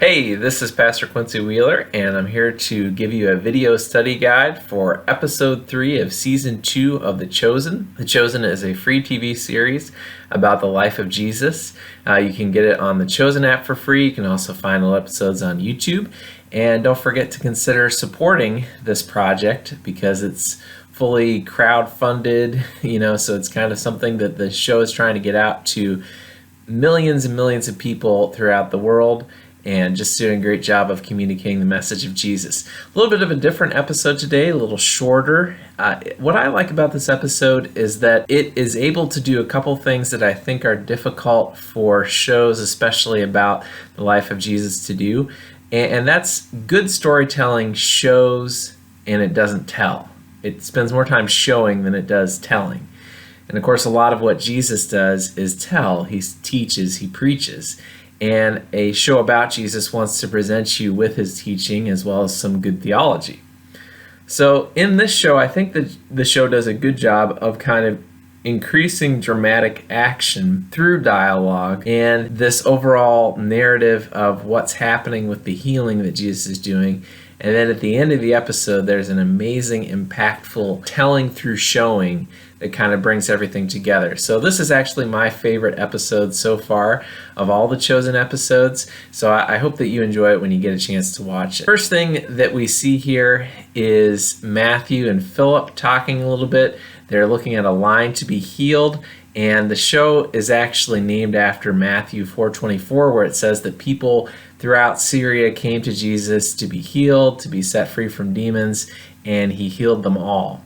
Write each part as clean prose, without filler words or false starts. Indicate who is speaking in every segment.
Speaker 1: Hey, this is Pastor Quincy Wheeler, and I'm here to give you a video study guide for episode 3 of season 2 of The Chosen. The Chosen is a free TV series about the life of Jesus. You can get it on the Chosen app for free. You can also find all episodes on YouTube. And don't forget to consider supporting this project because it's fully crowd-funded, so it's kind of something that the show is trying to get out to millions and millions of people throughout the world, and just doing a great job of communicating the message of Jesus. A little bit of a different episode today, a little shorter. What I like about this episode is that it is able to do a couple things that I think are difficult for shows, especially about the life of Jesus, to do. And that's good storytelling shows and it doesn't tell. It spends more time showing than it does telling. And of course, a lot of what Jesus does is tell. He teaches, he preaches. And a show about Jesus wants to present you with his teaching as well as some good theology. So in this show, I think that the show does a good job of kind of increasing dramatic action through dialogue and this overall narrative of what's happening with the healing that Jesus is doing. And then at the end of the episode, there's an amazing, impactful telling through showing that kind of brings everything together. So this is actually my favorite episode so far of all the Chosen episodes. So I hope that you enjoy it when you get a chance to watch it. First thing that we see here is Matthew and Philip talking a little bit. They're looking at a line to be healed. And the show is actually named after Matthew 4:24, where it says that people throughout Syria came to Jesus to be healed, to be set free from demons, and he healed them all.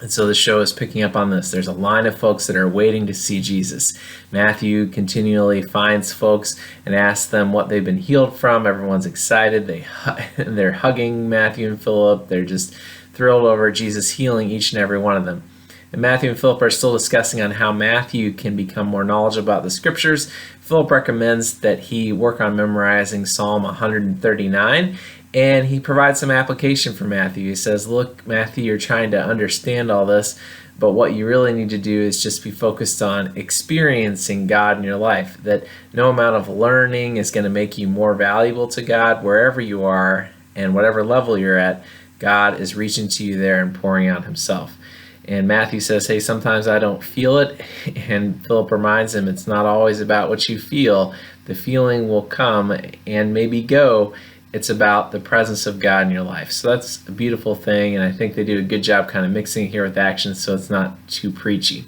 Speaker 1: And so the show is picking up on this. There's a line of folks that are waiting to see Jesus. Matthew continually finds folks and asks them what they've been healed from. Everyone's excited. They're hugging Matthew and Philip. They're just thrilled over Jesus healing each and every one of them. And Matthew and Philip are still discussing on how Matthew can become more knowledgeable about the scriptures. Philip recommends that he work on memorizing Psalm 139, and he provides some application for Matthew. He says, look, Matthew, you're trying to understand all this, but what you really need to do is just be focused on experiencing God in your life, that no amount of learning is going to make you more valuable to God wherever you are and whatever level you're at. God is reaching to you there and pouring out himself. And Matthew says, hey, sometimes I don't feel it. And Philip reminds him, it's not always about what you feel. The feeling will come and maybe go. It's about the presence of God in your life. So that's a beautiful thing. And I think they do a good job kind of mixing it here with action so it's not too preachy.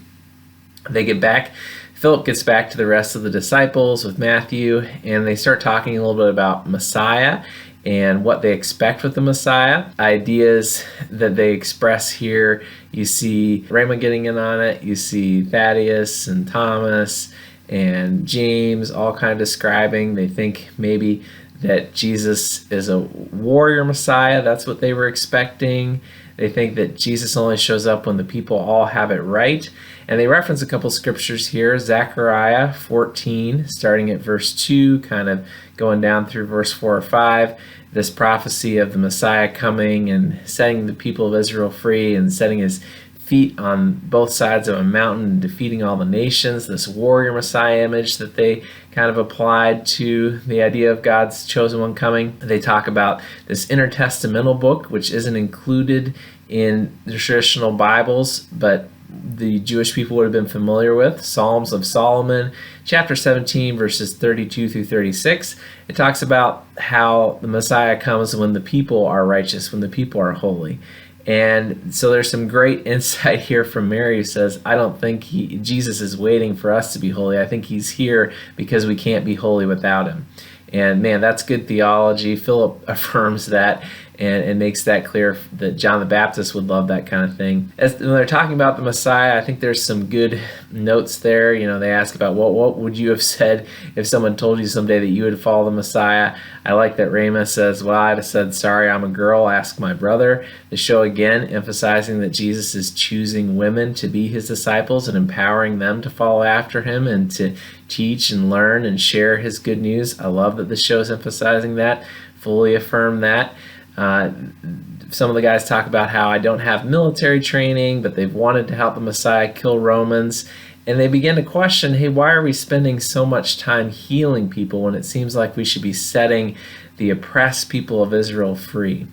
Speaker 1: They get back. Philip gets back to the rest of the disciples with Matthew, and they start talking a little bit about Messiah and what they expect with the Messiah. Ideas that they express here. You see Raymond getting in on it. You see Thaddeus and Thomas and James all kind of describing. They think maybe that Jesus is a warrior Messiah. That's what they were expecting. They think that Jesus only shows up when the people all have it right. And they reference a couple scriptures here. Zechariah 14, starting at verse 2, kind of going down through verse 4 or 5. This prophecy of the Messiah coming and setting the people of Israel free and setting his feet on both sides of a mountain and defeating all the nations. This warrior Messiah image that they kind of applied to the idea of God's chosen one coming. They talk about this intertestamental book, which isn't included in the traditional Bibles, but the Jewish people would have been familiar with, Psalms of Solomon, chapter 17, verses 32 through 36. It talks about how the Messiah comes when the people are righteous, when the people are holy. And so there's some great insight here from Mary, who says, I don't think Jesus is waiting for us to be holy. I think he's here because we can't be holy without him. And man, that's good theology. Philip affirms that and makes that clear that John the Baptist would love that kind of thing. When they're talking about the Messiah, I think there's some good notes there. They ask about what would you have said if someone told you someday that you would follow the Messiah. I like that Rama says, well, I'd have said, sorry, I'm a girl, ask my brother. The show again emphasizing that Jesus is choosing women to be his disciples and empowering them to follow after him and to teach and learn and share his good news. I love that the show is emphasizing that, fully affirm that. Some of the guys talk about how I don't have military training, but they've wanted to help the Messiah kill Romans. And they begin to question, hey, why are we spending so much time healing people when it seems like we should be setting the oppressed people of Israel free?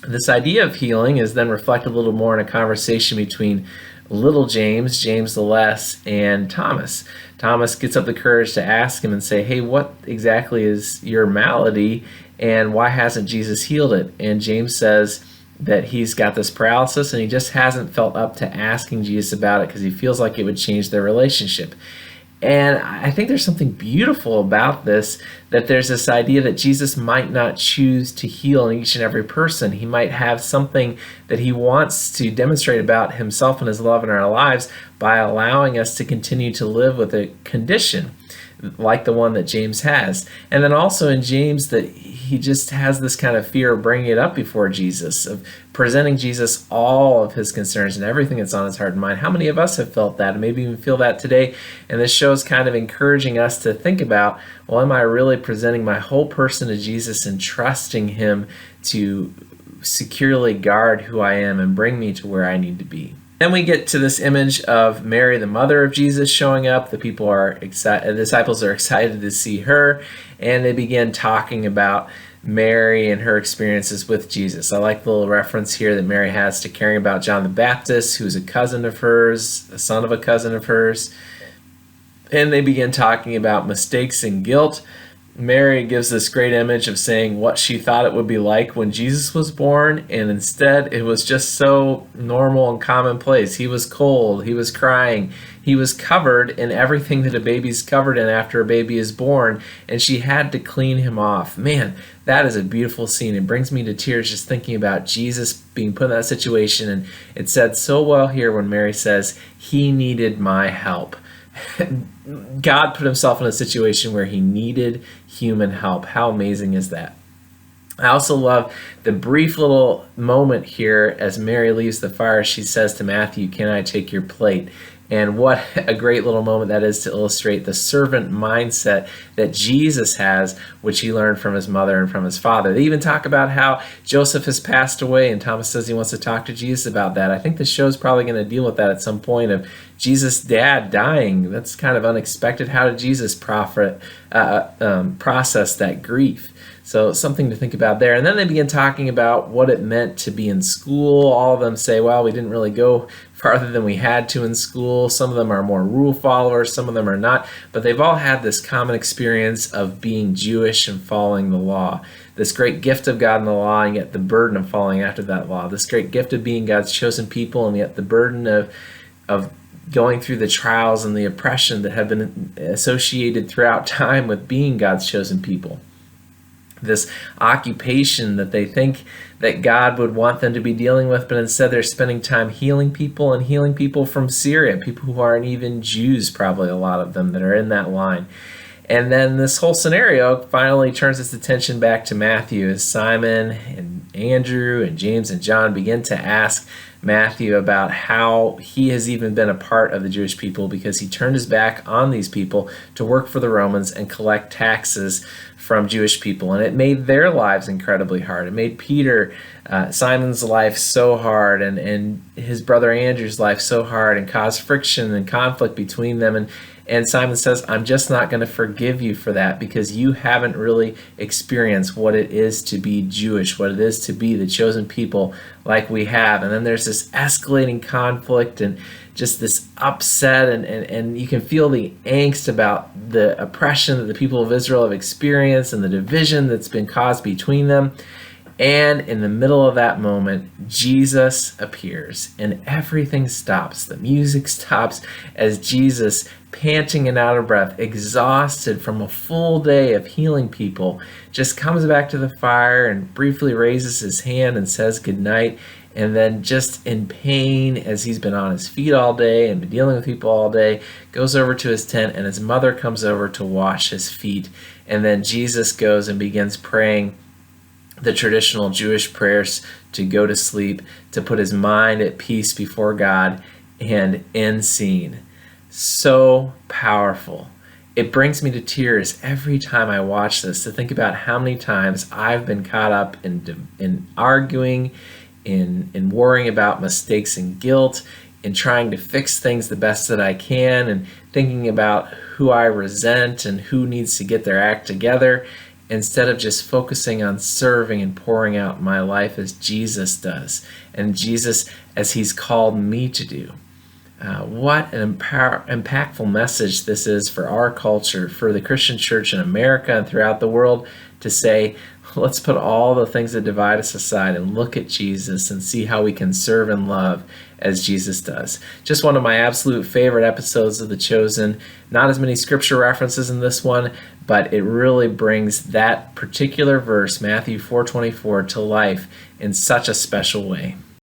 Speaker 1: This idea of healing is then reflected a little more in a conversation between little James, James the Less, and Thomas. Thomas gets up the courage to ask him and say, hey, what exactly is your malady, and why hasn't Jesus healed it? And James says that he's got this paralysis and he just hasn't felt up to asking Jesus about it because he feels like it would change their relationship. And I think there's something beautiful about this, that there's this idea that Jesus might not choose to heal each and every person. He might have something that he wants to demonstrate about himself and his love in our lives by allowing us to continue to live with a condition like the one that James has. And then also in James, that he just has this kind of fear of bringing it up before Jesus, of presenting Jesus all of his concerns and everything that's on his heart and mind. How many of us have felt that, and maybe even feel that today? And this show is kind of encouraging us to think about, well, am I really presenting my whole person to Jesus and trusting him to securely guard who I am and bring me to where I need to be? Then we get to this image of Mary, the mother of Jesus, showing up. The people are excited, the disciples are excited to see her, and they begin talking about Mary and her experiences with Jesus. I like the little reference here that Mary has to caring about John the Baptist, who's a cousin of hers, a son of a cousin of hers. And they begin talking about mistakes and guilt. Mary gives this great image of saying what she thought it would be like when Jesus was born, and instead it was just so normal and commonplace. He was cold, he was crying, he was covered in everything that a baby's covered in after a baby is born, and she had to clean him off. Man, that is a beautiful scene. It brings me to tears just thinking about Jesus being put in that situation, and it's said so well here when Mary says, he needed my help. God put himself in a situation where he needed human help. How amazing is that? I also love the brief little moment here as Mary leaves the fire. She says to Matthew, can I take your plate? And what a great little moment that is to illustrate the servant mindset that Jesus has, which he learned from his mother and from his father. They even talk about how Joseph has passed away, and Thomas says he wants to talk to Jesus about that. I think the show's probably going to deal with that at some point, of Jesus' dad dying. That's kind of unexpected. How did Jesus process that grief? So something to think about there. And then they begin talking about what it meant to be in school. All of them say, well, we didn't really go farther than we had to in school. Some of them are more rule followers, some of them are not, but they've all had this common experience of being Jewish and following the law. This great gift of God in the law, and yet the burden of following after that law. This great gift of being God's chosen people, and yet the burden of going through the trials and the oppression that have been associated throughout time with being God's chosen people. This occupation that they think that God would want them to be dealing with, but instead they're spending time healing people, and healing people from Syria, people who aren't even Jews, probably a lot of them that are in that line. And then this whole scenario finally turns its attention back to Matthew, as Simon and Andrew and James and John begin to ask Matthew about how he has even been a part of the Jewish people, because he turned his back on these people to work for the Romans and collect taxes from Jewish people. And it made their lives incredibly hard. It made Peter, Simon's life so hard, and his brother Andrew's life so hard, and caused friction and conflict between them. And Simon says, I'm just not going to forgive you for that, because you haven't really experienced what it is to be Jewish, what it is to be the chosen people like we have. And then there's this escalating conflict and just this upset, and you can feel the angst about the oppression that the people of Israel have experienced and the division that's been caused between them. And in the middle of that moment, Jesus appears, and everything stops. The music stops as Jesus, panting and out of breath, exhausted from a full day of healing people, just comes back to the fire and briefly raises his hand and says goodnight. And then, just in pain, as he's been on his feet all day and been dealing with people all day, goes over to his tent, and his mother comes over to wash his feet. And then Jesus goes and begins praying the traditional Jewish prayers to go to sleep, to put his mind at peace before God, and end scene. So powerful. It brings me to tears every time I watch this, to think about how many times I've been caught up in arguing, in worrying about mistakes and guilt, in trying to fix things the best that I can and thinking about who I resent and who needs to get their act together, instead of just focusing on serving and pouring out my life as Jesus does, and Jesus as he's called me to do. What an impactful message this is for our culture, for the Christian church in America and throughout the world, to say, let's put all the things that divide us aside and look at Jesus and see how we can serve and love as Jesus does. Just one of my absolute favorite episodes of The Chosen. Not as many scripture references in this one, but it really brings that particular verse, Matthew 4:24, to life in such a special way.